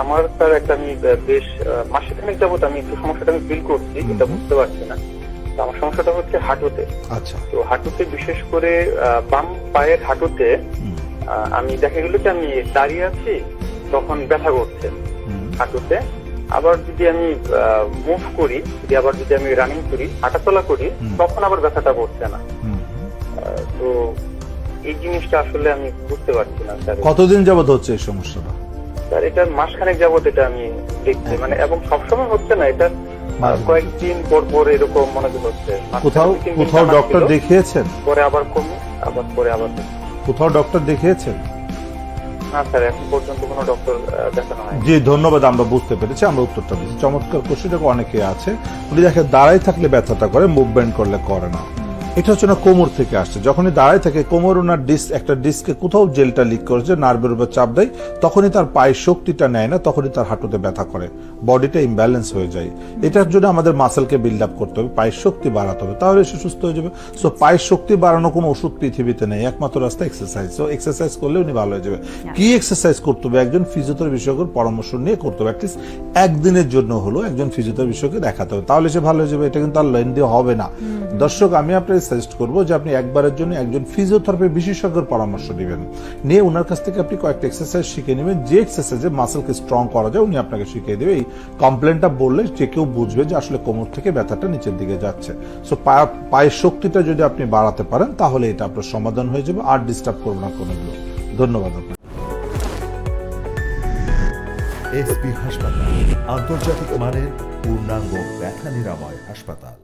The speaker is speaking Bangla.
আমার স্যার একটা আমি বেশ মাসখানেক যাবত আমি একটু সমস্যাটা আমি ফিল করছি, এটা বুঝতে পারছি না। তো আমার সমস্যাটা হচ্ছে হাঁটুতে। আচ্ছা, তো হাঁটুতে বিশেষ করে বাম পায়ের হাঁটুতে আমি দেখা গেল যে আমি দাঁড়িয়ে আছি তখন ব্যথা করছে হাঁটুতে। আবার যদি আমি মুভ করি, যদি আমি রানিং করি, হাঁটাচলা করি, তখন আবার ব্যথাটা করছে না। তো এই জিনিসটা আসলে আমি বুঝতে পারছি না স্যার। কতদিন যাবত হচ্ছে এই সমস্যাটা? স্যার এটা মাসখানেক যাবত এটা আমি দেখছি, মানে এবং সবসময় হচ্ছে না, এটা কয়েকদিন পর পর এরকম মনে হচ্ছে। কোথাও ডক্টর দেখিয়েছেন? পরে আবার কমে, আবার পরে আবার কোথাও ডক্টর দেখিয়েছেন? না স্যার, এখন পর্যন্ত কোনো ডক্টর দেখানো হয়নি। জি, ধন্যবাদ, আমরা বুঝতে পেরেছি, আমরা উত্তরটা দিচ্ছি। চমৎকার কোশ্চেন, অনেকে আছে উনি দেখে দাঁড়াই থাকলে ব্যথাটা করে, মুভমেন্ট করলে করে না। এটা হচ্ছে না কোমর থেকে আসছে। যখনই দাঁড়ায় থাকে কোমর ওনার একটা ডিস্কে কোথাও জেলটা লিক করেছে, নার্ভের উপর চাপ দেয়, তখনই তার পায়ের শক্তিটা নেয় না, তখনই তার হাঁটুতে ব্যথা করে, বডিটা ইমব্যালেন্স হয়ে যায়। এটার জন্য আমাদের মাসেলকে বিল্ড আপ করতে হবে, পায়ের শক্তি বাড়াতে হবে, তাহলে সে সুস্থ হয়ে যাবে। সো পায়ের শক্তি বাড়ানো কোনো ওষুধ পৃথিবীতে নেই, একমাত্র রাস্তা এক্সারসাইজ। সো এক্সারসাইজ করলে উনি ভালো হয়ে যাবে। কি এক্সারসাইজ করতে হবে? একজন ফিজিওথেরাপি বিশেষজ্ঞের পরামর্শ নিয়ে করতে হবে। অ্যাটলিস্ট একদিনের জন্য হলো একজন ফিজিওথেরাপি বিশেষজ্ঞকে দেখাতে হবে, তাহলে সে ভালো হয়ে যাবে। এটা কিন্তু আর লেন্দি হবে না। দর্শক, আমি আপনাকে সাজেস্ট করবো যে আপনি একবারের জন্য একজন ফিজিওথেরাপি বিশেষজ্ঞের পরামর্শ নেবেন, নিয়ে ওনার কাছ থেকে আপনি কয়েকটা এক্সারসাইজ শিখে নেবেন, যে এক্সারসাইজে মাসেলকে স্ট্রং করা যায় উনি আপনাকে শিখিয়ে দেবে। এই কমপ্লেনটা বললে যে কেউ বুঝবে যে আসলে কোমর থেকে ব্যথাটা নিচের দিকে যাচ্ছে। সো পায়ের শক্তিটা যদি আপনি বাড়াতে পারেন তাহলে এটা আপনার সমাধান হয়ে যাবে, আর ডিস্টার্ব করবো না কোনোগুলো। ধন্যবাদ আপনাকে। এসপি হাসপাতাল, আন্তর্জাতিক মানের পূর্ণাঙ্গ ব্যথা নিরাময় হাসপাতাল।